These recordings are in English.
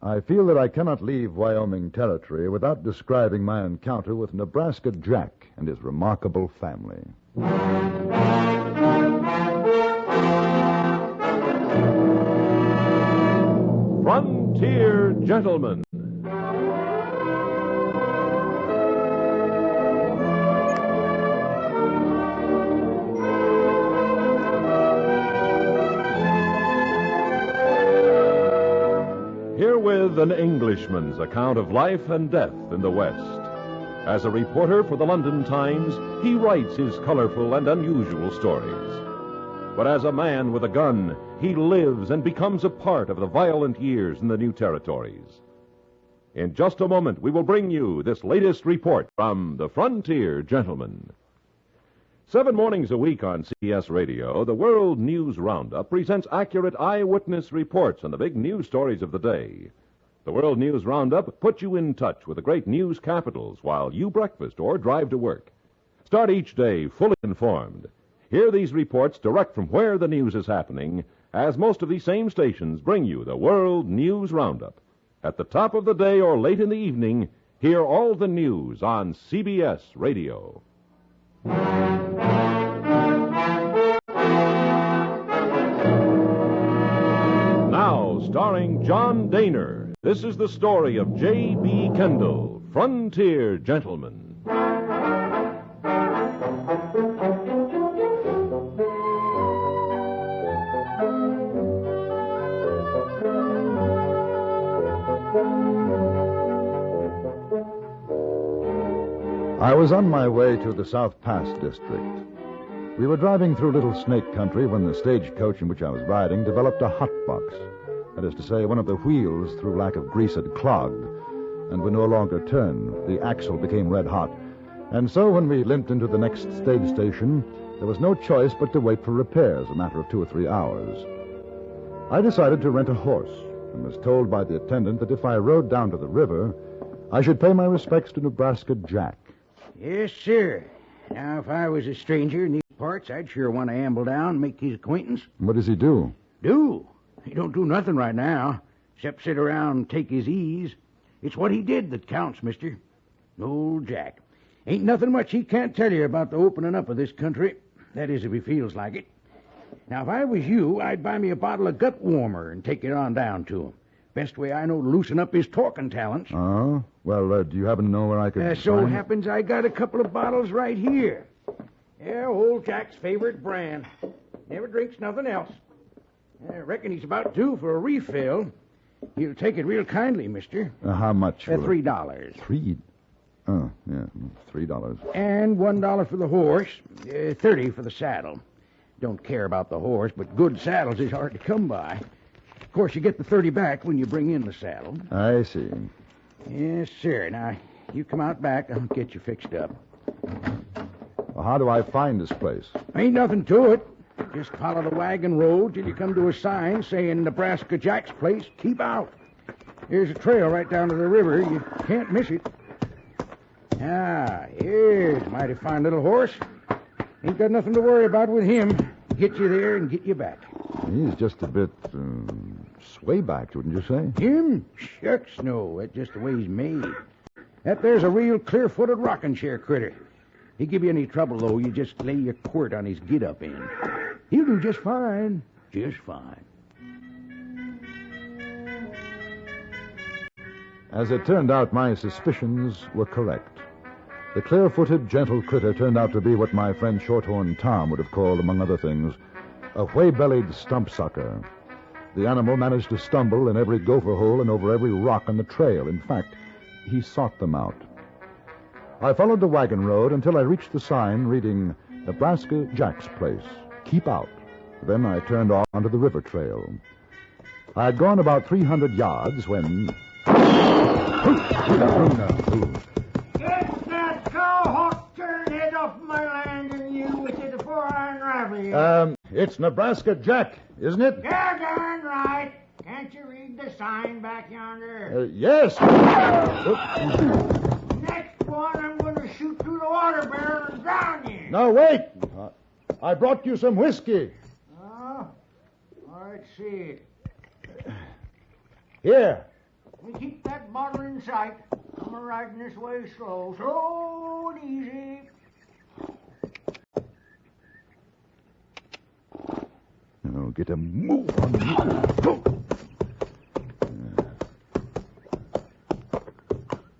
I feel that I cannot leave Wyoming Territory without describing my encounter with Nebraska Jack and his remarkable family. Frontier Gentlemen. Herewith an Englishman's account of life and death in the West. As a reporter for the London Times, he writes his colorful and unusual stories. But as a man with a gun, he lives and becomes a part of the violent years in the new territories. In just a moment, we will bring you this latest report from the Frontier Gentlemen. 7 mornings a week on CBS Radio, the World News Roundup presents accurate eyewitness reports on the big news stories of the day. The World News Roundup puts you in touch with the great news capitals while you breakfast or drive to work. Start each day fully informed. Hear these reports direct from where the news is happening, as most of these same stations bring you the World News Roundup. At the top of the day or late in the evening, hear all the news on CBS Radio. Now, starring John Daner, this is the story of J.B. Kendall, Frontier Gentleman. I was on my way to the South Pass district. We were driving through Little Snake Country when the stagecoach in which I was riding developed a hot box. That is to say, one of the wheels, through lack of grease, had clogged and would no longer turn. The axle became red hot. And so when we limped into the next stage station, there was no choice but to wait for repairs, a matter of 2 or 3 hours. I decided to rent a horse and was told by the attendant that if I rode down to the river, I should pay my respects to Nebraska Jack. Yes, sir. Now, if I was a stranger in these parts, I'd sure want to amble down and make his acquaintance. What does he do? Do? He don't do nothing right now, except sit around and take his ease. It's what he did that counts, mister. Old Jack. Ain't nothing much he can't tell you about the opening up of this country. That is, if he feels like it. Now, if I was you, I'd buy me a bottle of gut warmer and take it on down to him. Best way I know to loosen up his talking talents. Oh? Well, do you happen to know where I could So find... happens I got a couple of bottles right here. Yeah, old Jack's favorite brand. Never drinks nothing else. I reckon he's about due for a refill. He'll take it real kindly, mister. How much? $3. $3? Oh, yeah, $3. And $1 for the horse. $30 for the saddle. Don't care about the horse, but good saddles is hard to come by. Of course, you get the $30 back when you bring in the saddle. I see. Yes, sir. Now, you come out back. I'll get you fixed up. Well, how do I find this place? Ain't nothing to it. Just follow the wagon road till you come to a sign saying Nebraska Jack's place. Keep out. Here's a trail right down to the river. You can't miss it. Ah, here's a mighty fine little horse. Ain't got nothing to worry about with him. Get you there and get you back. He's just a bit swaybacked, wouldn't you say? Him? Shucks, no. That's just the way he's made. That there's a real clear-footed rocking chair critter. He give you any trouble, though, you just lay your quirt on his get-up end. He'll do just fine. Just fine. As it turned out, my suspicions were correct. The clear-footed, gentle critter turned out to be what my friend Shorthorn Tom would have called, among other things, a whey-bellied stump-sucker. The animal managed to stumble in every gopher hole and over every rock on the trail. In fact, he sought them out. I followed the wagon road until I reached the sign reading Nebraska Jack's place. Keep out. Then I turned off onto the river trail. I had gone about 300 yards when... Get that cowhawk turned head off my land and you with it before I unravel you. It's Nebraska Jack, isn't it? Yeah, darn right. Can't you read the sign back yonder? Yes. Next one, I'm going to shoot through the water barrel and drown you. Now, wait. I brought you some whiskey. Oh, let's see. Here. You keep that bottle in sight. I'm riding this way slow and easy. Oh, get a move on you.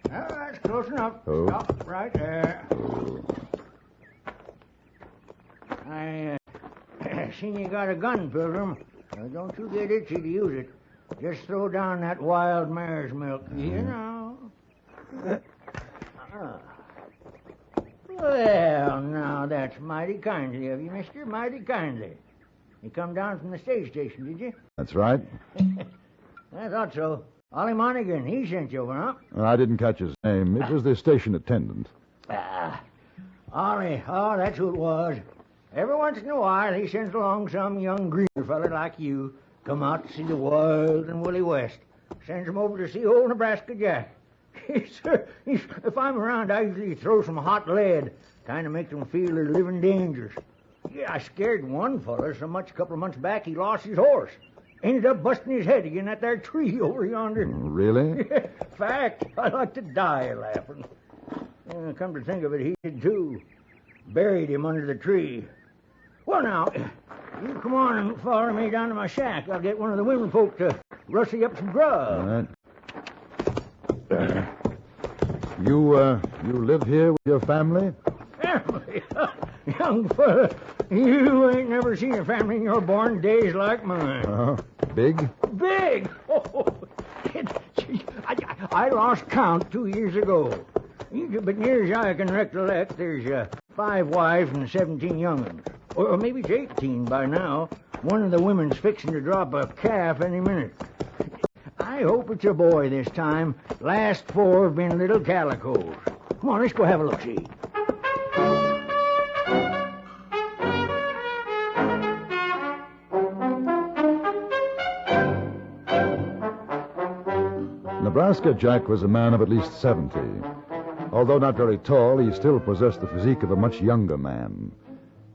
That's close enough. Oh. Stop right there. Oh. I seen you got a gun, Pilgrim. Don't you get itchy to use it. Just throw down that wild mare's milk, you know. Well, now, that's mighty kindly of you, mister, mighty kindly. You come down from the stage station, did you? That's right. I thought so. Ollie Monaghan, he sent you over, huh? I didn't catch his name. It was the station attendant. Ollie. Oh, that's who it was. Every once in a while, he sends along some young greener feller like you. Come out to see the wild and woolly West. Sends him over to see old Nebraska Jack. Sir, if I'm around, I usually throw some hot lead. Kind of makes them feel they're living dangerous. Yeah, I scared one feller so much a couple of months back he lost his horse. Ended up busting his head again at that tree over yonder. Really? Fact, I'd like to die laughing. Come to think of it, he did too. Buried him under the tree. Well, now, you come on and follow me down to my shack. I'll get one of the women folk to rustle you up some grub. All right. You live here with your family? Family? Young fella, you ain't never seen a family in your born days like mine. Big? Big? Oh, I lost count 2 years ago. But near as I can recollect, there's 5 wives and 17 young'uns. Or maybe it's 18 by now. One of the women's fixing to drop a calf any minute. I hope it's a boy this time. Last 4 have been little calicos. Come on, let's go have a look-see. Nebraska Jack was a man of at least 70. Although not very tall, he still possessed the physique of a much younger man.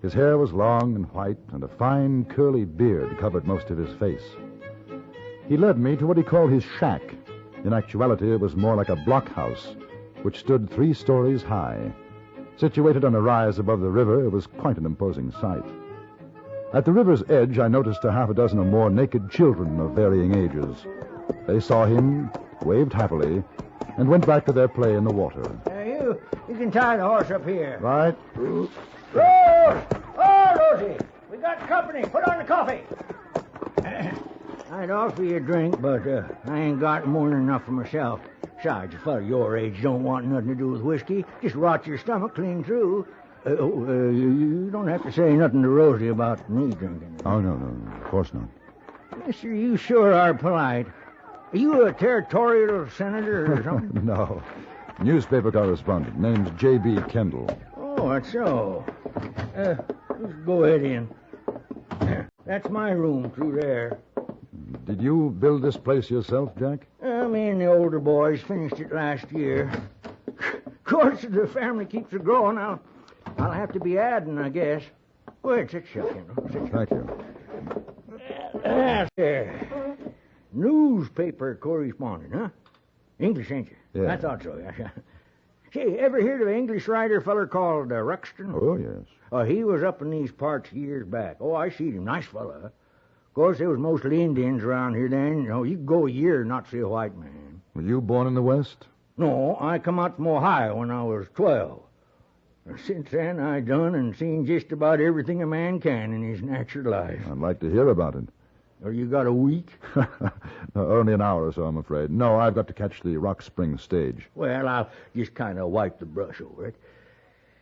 His hair was long and white, and a fine, curly beard covered most of his face. He led me to what he called his shack. In actuality, it was more like a blockhouse, which stood 3 stories high. Situated on a rise above the river, it was quite an imposing sight. At the river's edge, I noticed a half a dozen or more naked children of varying ages. They saw him, waved happily, and went back to their play in the water. You can tie the horse up here. Right. Rose! Oh, Rosie! We got company. Put on the coffee. I'd offer you a drink, but I ain't got more than enough for myself. Besides, a fella your age don't want nothing to do with whiskey. Just rot your stomach clean through. You don't have to say nothing to Rosie about me drinking. Oh, no, of course not. Mister, you sure are polite. Are you a territorial senator or something? No. Newspaper correspondent. Name's J.B. Kendall. Oh, that's so. Just go ahead in. That's my room through there. Did you build this place yourself, Jack? Me and the older boys finished it last year. Of course, if the family keeps it growing, I'll have to be adding, I guess. Well, sit shut, Kendall. Thank you. There. Newspaper correspondent, huh? English, ain't you? Yeah. I thought so, yeah. Say, ever heard of an English writer feller called Ruxton? Oh, yes. He was up in these parts years back. Oh, I seen him. Nice fella. Of course, there was mostly Indians around here then. You could go a year and not see a white man. Were you born in the West? No, I come out from Ohio when I was 12. Since then, I done and seen just about everything a man can in his natural life. I'd like to hear about it. Or you got a week? Only an hour or so, I'm afraid. No, I've got to catch the Rock Springs stage. Well, I'll just kind of wipe the brush over it.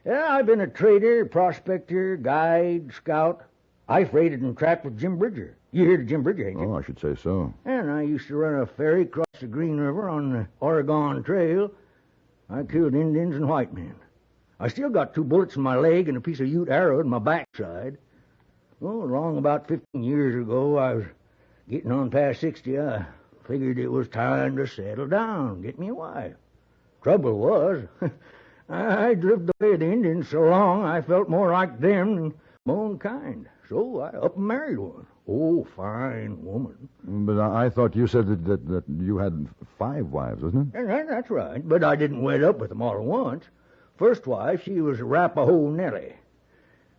Yeah, I've been a trader, prospector, guide, scout. I freighted and trapped with Jim Bridger. You heard of Jim Bridger, ain't you? Oh, I should say so. And I used to run a ferry across the Green River on the Oregon Trail. I killed Indians and white men. I still got 2 bullets in my leg and a piece of Ute arrow in my backside. Oh, along about 15 years ago, I was getting on past 60. I figured it was time to settle down, get me a wife. Trouble was, I'd lived the way of the Indians so long, I felt more like them than my own kind. So I up and married one. Oh, fine woman. But I thought you said that you had 5 wives, wasn't it? That's right, but I didn't wed up with them all at once. First wife, she was Arapahoe Nellie.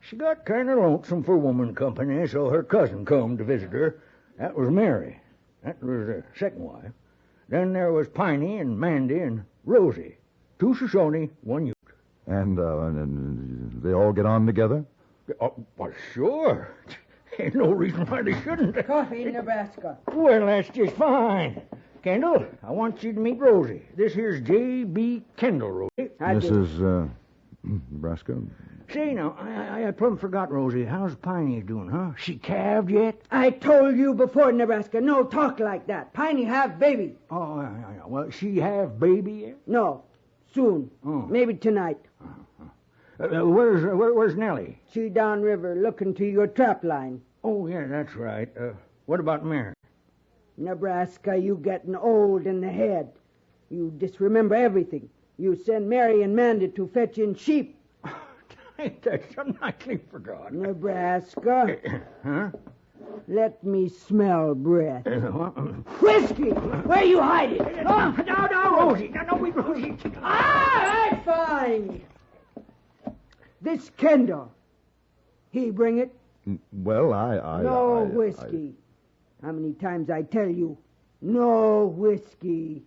She got kind of lonesome for woman company, so her cousin come to visit her. That was Mary. That was the second wife. Then there was Piney and Mandy and Rosie. 2 Shoshone, 1 Ute. And they all get on together? Well, sure. Ain't no reason why they shouldn't. Coffee in Nebraska. Well, that's just fine. Kendall, I want you to meet Rosie. This here's J.B. Kendall, Rosie. This is Nebraska. Say, now, I plumb forgot, Rosie. How's Piney doing, huh? She calved yet? I told you before, Nebraska, no talk like that. Piney have baby. Oh, yeah. Well, she have baby yet? No, soon. Oh. Maybe tonight. Where's Nellie? She downriver looking to your trap line. Oh, yeah, that's right. What about Mary? Nebraska, you getting old in the head. You disremember everything. You send Mary and Mandy to fetch in sheep. Ain't that something I clean forgot? Nebraska, Huh? let me smell breath. What? Whiskey! Where you hiding? No, Rosie. No, Rosie. All right, fine. This Kendall, he bring it? Well, No whiskey. How many times I tell you, no whiskey.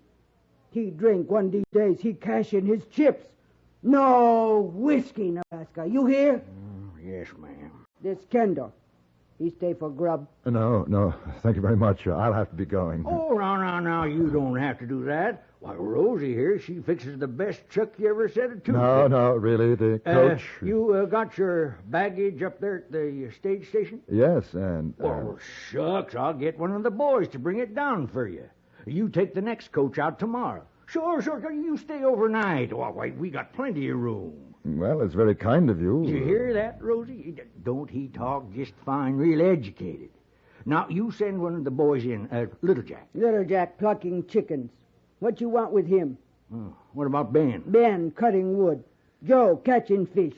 He drink one of these days, he cash in his chips. No whiskey, Nebraska. You hear? Yes, ma'am. This Kendall, he stay for grub. No. Thank you very much. I'll have to be going. Oh, no. You don't have to do that. Why, Rosie here, she fixes the best chuck you ever said it to. No, really, the coach. You got your baggage up there at the stage station? Yes, and... Oh, shucks, I'll get one of the boys to bring it down for you. You take the next coach out tomorrow. Sure, you stay overnight. Oh, wait, we got plenty of room. Well, it's very kind of you. Did you hear that, Rosie? Don't he talk just fine, real educated. Now, you send one of the boys in, Little Jack. Little Jack plucking chickens. What you want with him? Oh, what about Ben? Ben cutting wood. Joe catching fish.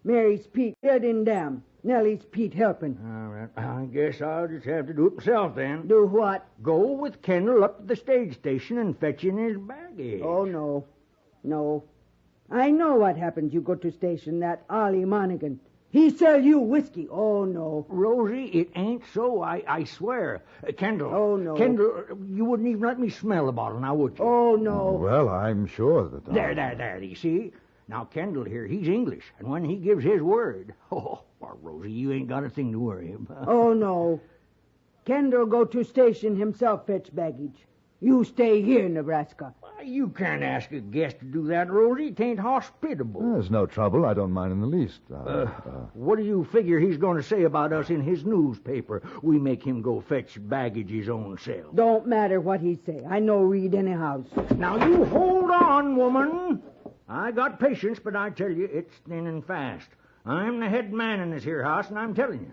Mary's Pete building dam. Nellie's Pete helping. All right, I guess I'll just have to do it myself then. Do what? Go with Kendall up to the stage station and fetch in his baggage. Oh, no. I know what happens. You go to station, that Ollie Monaghan. He sell you whiskey. Oh, no. Rosie, it ain't so, I swear. Kendall. Oh, no. Kendall, you wouldn't even let me smell the bottle, now would you? Oh, no. Well, I'm sure that... There, you see? Now, Kendall here, he's English, and when he gives his word... Oh, well, Rosie, you ain't got a thing to worry about. Oh, no. Kendall go to station himself fetch baggage. You stay here, Nebraska. You can't ask a guest to do that, Rosie. It ain't hospitable. There's no trouble. I don't mind in the least. What do you figure he's going to say about us in his newspaper? We make him go fetch baggage his own self. Don't matter what he say. I know read anyhow. Now, you hold on, woman. I got patience, but I tell you, it's thinning fast. I'm the head man in this here house, and I'm telling you.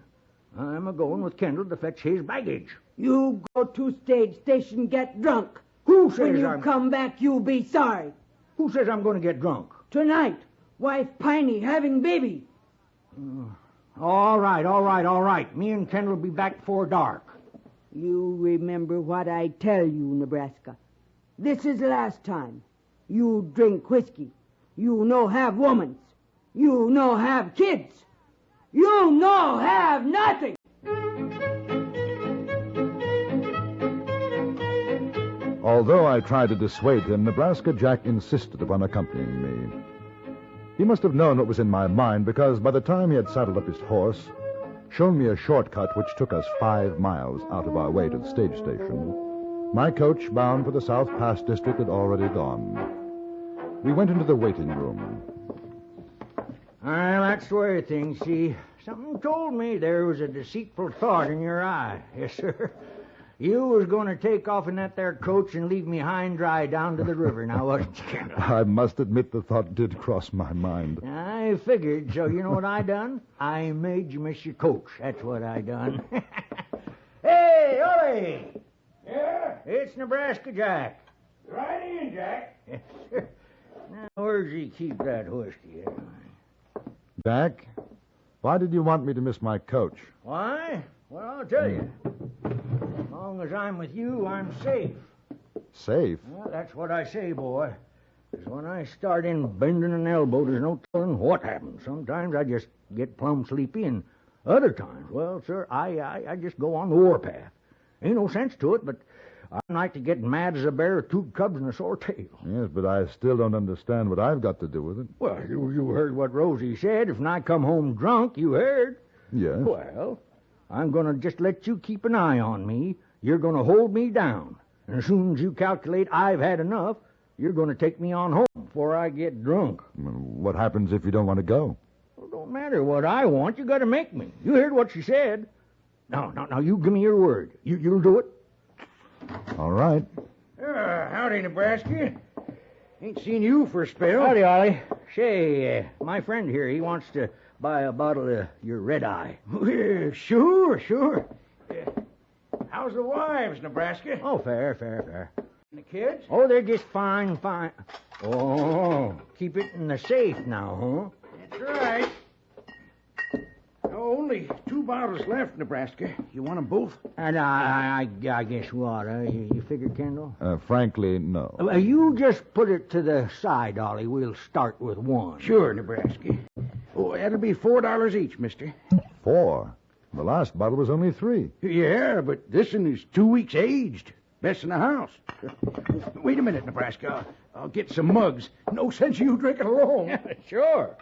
I'm a-going with Kendall to fetch his baggage. You go to stage station, get drunk. Who says When you come back, you'll be sorry. Who says I'm going to get drunk? Tonight, wife Piney having baby. All right. Me and Kendall will be back before dark. You remember what I tell you, Nebraska. This is the last time. You drink whiskey. You no have womans. You no have kids. You no have nothing. Although I tried to dissuade him, Nebraska Jack insisted upon accompanying me. He must have known what was in my mind, because by the time he had saddled up his horse, shown me a shortcut which took us 5 miles out of our way to the stage station, my coach, bound for the South Pass district, had already gone. We went into the waiting room. Well, that's the way of things, see. Something told me there was a deceitful thought in your eye. Yes, sir. You was going to take off in that there coach and leave me high and dry down to the river, now wasn't you, Kendall? I must admit the thought did cross my mind. I figured, so you know what I done? I made you miss your coach. That's what I done. Hey, Ollie! Yeah? It's Nebraska Jack. Right in, Jack. Now, where's he keep that whiskey? Jack, why did you want me to miss my coach? Why? Well, I'll tell you. As long as I'm with you, I'm safe. Safe? Well, that's what I say, boy. 'Cause when I start in bending an elbow, there's no telling what happens. Sometimes I just get plumb sleepy, and other times, well, sir, I just go on the warpath. Ain't no sense to it, but I'm like to get mad as a bear with 2 cubs and a sore tail. Yes, but I still don't understand what I've got to do with it. Well, you heard what Rosie said. If I come home drunk, you heard. Yes. Well, I'm going to just let you keep an eye on me. You're going to hold me down. And as soon as you calculate I've had enough, you're going to take me on home before I get drunk. What happens if you don't want to go? Well, don't matter what I want. You got to make me. You heard what she said. Now, you give me your word. You'll do it. All right. Howdy, Nebraska. Ain't seen you for a spell. Howdy, Ollie. Say, my friend here, he wants to buy a bottle of your red eye. Sure. How's the wives, Nebraska? Oh, fair. And the kids? Oh, they're just fine. Oh, keep it in the safe now, That's right. Only 2 bottles left, Nebraska. You want them both? huh? And I guess what? You figure, Kendall? Frankly, no. You just put it to the side, Ollie. We'll start with 1. Sure, Nebraska. Oh, that'll be $4 each, mister. 4. The last bottle was only 3. Yeah, but this one is 2 weeks aged. Best in the house. Wait a minute, Nebraska. I'll get some mugs. No sense you drinking alone. Sure.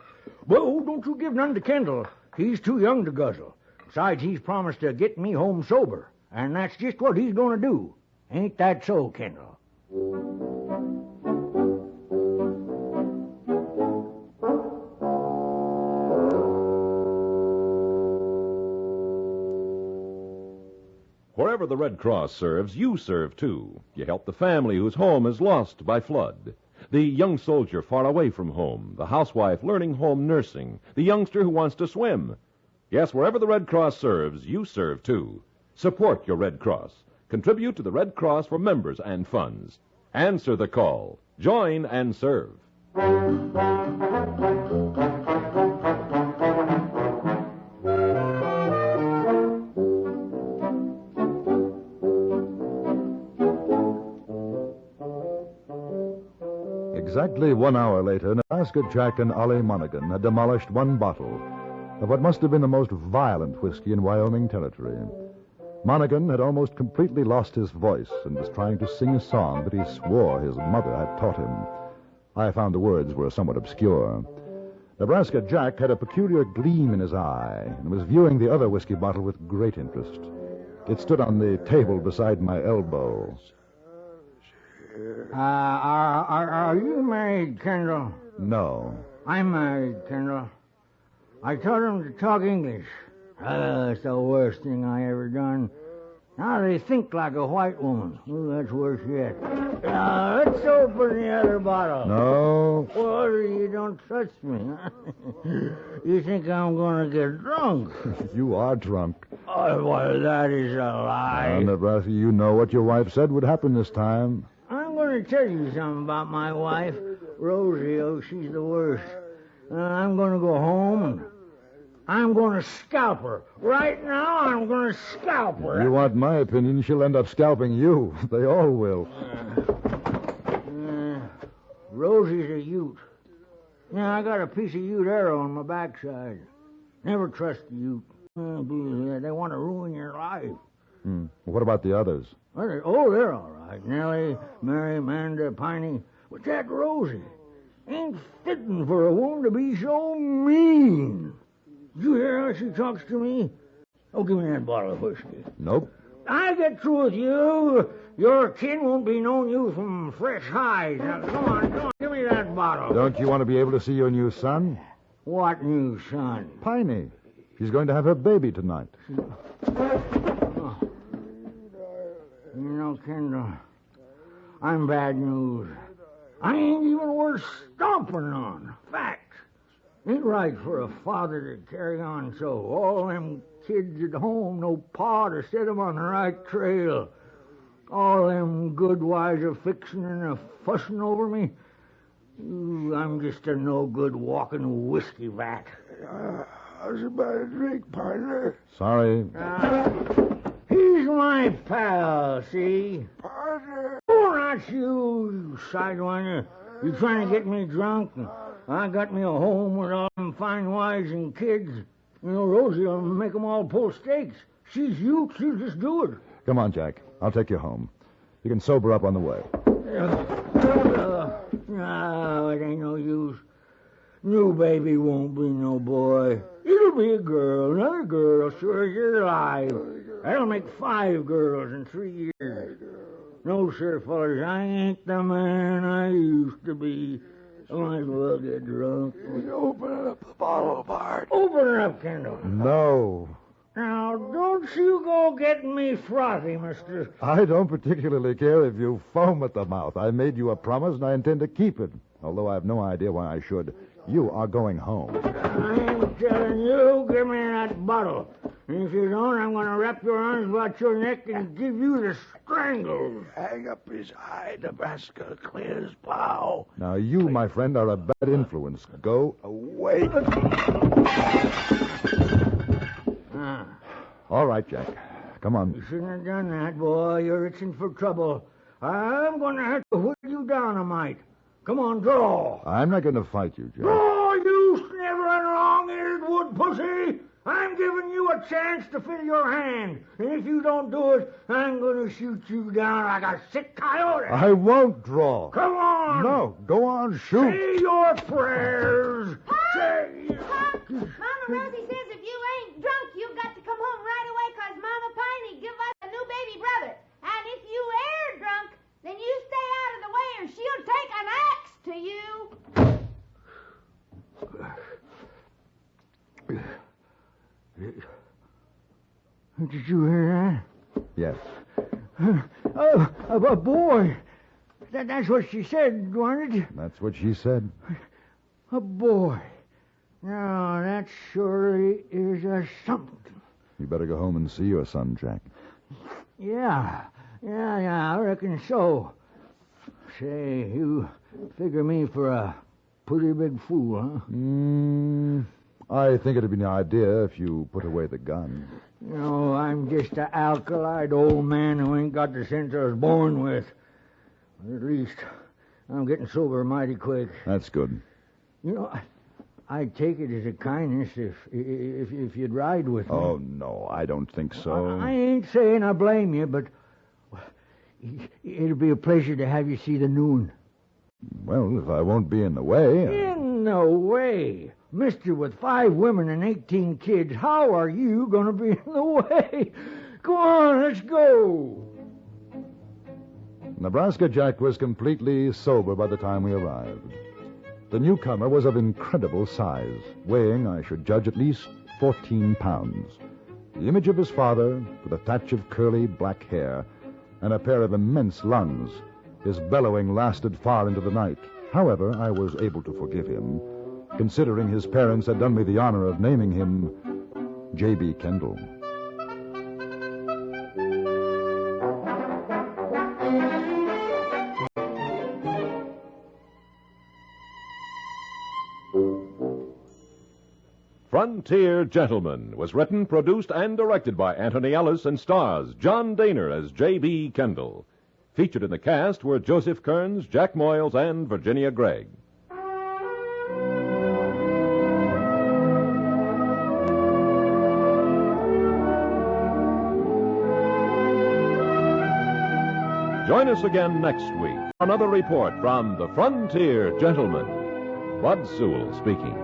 Well, don't you give none to Kendall. He's too young to guzzle. Besides, he's promised to get me home sober. And that's just what he's going to do. Ain't that so, Kendall? Wherever the Red Cross serves, you serve too. You help the family whose home is lost by flood. The young soldier far away from home, the housewife learning home nursing, the youngster who wants to swim. Yes, wherever the Red Cross serves, you serve too. Support your Red Cross. Contribute to the Red Cross for members and funds. Answer the call. Join and serve. Exactly 1 hour later, Nebraska Jack and Ollie Monaghan had demolished 1 bottle of what must have been the most violent whiskey in Wyoming territory. Monaghan had almost completely lost his voice and was trying to sing a song that he swore his mother had taught him. I found the words were somewhat obscure. Nebraska Jack had a peculiar gleam in his eye and was viewing the other whiskey bottle with great interest. It stood on the table beside my elbow. Are you married, Kendall? No. I'm married, Kendall. I taught him to talk English. That's the worst thing I ever done. Now they think like a white woman. Oh, that's worse yet. Let's open the other bottle. No. Well, you don't trust me. You think I'm going to get drunk? You are drunk. Oh, well, that is a lie. Nebraska, you know what your wife said would happen this time. I'm going to tell you something about my wife, Rosie. Oh, she's the worst. I'm going to go home and I'm going to scalp her. Right now, I'm going to scalp her. If you want my opinion, she'll end up scalping you. They all will. Rosie's a Ute. Yeah, I got a piece of Ute arrow on my backside. Never trust a Ute. They want to ruin your life. What about the others? They're all right. Nellie, Mary, Amanda, Piney. But that Rosie ain't fitting for a woman to be so mean. Did you hear how she talks to me? Oh, give me that bottle of whiskey. Nope. I get through with you. Your kin won't be knowing you from fresh hides. Now, come on, give me that bottle. Don't you want to be able to see your new son? What new son? Piney. She's going to have her baby tonight. Oh. You know, Kendall, I'm bad news. I ain't even worth stomping on. Fact. Ain't right for a father to carry on so. All them kids at home, no pa to set them on the right trail. All them good wives a fixing and a fussing over me. Ooh, I'm just a no-good walking whiskey vat. How's about a drink, partner? Sorry. He's my pal, see? Partner. Oh, not you sidewinder. You trying to get me drunk? I got me a home with all them fine wives and kids. You know, Rosie will make 'em all pull stakes. She's you, she'll just do it. Come on, Jack. I'll take you home. You can sober up on the way. No, it ain't no use. New baby won't be no boy. It'll be a girl, another girl, sure as you're alive. That'll make 5 girls in 3 years. No, sir, fellas, I ain't the man I used to be. I might as well get drunk. Open up the bottle, Bart. Open it up, Kendall. No. Now, don't you go getting me frothy, mister. I don't particularly care if you foam at the mouth. I made you a promise, and I intend to keep it, although I have no idea why I should. You are going home. I'm telling you, give me that bottle. And if you don't, I'm going to wrap your arms about your neck and give you the strangles. Hang up his eye, Nebraska. Clear his plow. Now, you, my friend, are a bad influence. Go away. All right, Jack. Come on. You shouldn't have done that, boy. You're itching for trouble. I'm going to have to whip you down a mite. Come on, draw. I'm not going to fight you, Jack. Draw, you sniveling long-eared wood pussy. I'm giving you a chance to fill your hand. And if you don't do it, I'm going to shoot you down like a sick coyote. I won't draw. Come on. No, go on, shoot. Say your prayers. Say... Mama Rosie says if you ain't drunk, you've got to come home right away because Mama Piney give us a new baby brother. And if you air drunk, then you stay out of the way or she'll take an axe to you. Did you hear Yes. that? A boy. That's what she said, wasn't it? That's what she said. A boy. Now, that surely is a something. You better go home and see your son, Jack. Yeah, I reckon so. Say, you figure me for a pretty big fool, huh? I think it'd be an idea if you put away the gun. You know, I'm just an alkalized old man who ain't got the sense I was born with. At least, I'm getting sober mighty quick. That's good. You know, I'd take it as a kindness if you'd ride with me. Oh, no, I don't think so. I ain't saying I blame you, but it'll be a pleasure to have you see the noon. Well, if I won't be in the way... In no way. Mister with 5 women and 18 kids, how are you going to be in the way? Go on, let's go. Nebraska Jack was completely sober by the time we arrived. The newcomer was of incredible size, weighing, I should judge, at least 14 pounds. The image of his father, with a thatch of curly black hair and a pair of immense lungs, his bellowing lasted far into the night. However, I was able to forgive him, considering his parents had done me the honor of naming him J.B. Kendall. Frontier Gentleman was written, produced, and directed by Anthony Ellis and stars John Daner as J.B. Kendall. Featured in the cast were Joseph Kearns, Jack Moyles, and Virginia Gregg. Join us again next week for another report from the Frontier Gentleman. Bud Sewell speaking.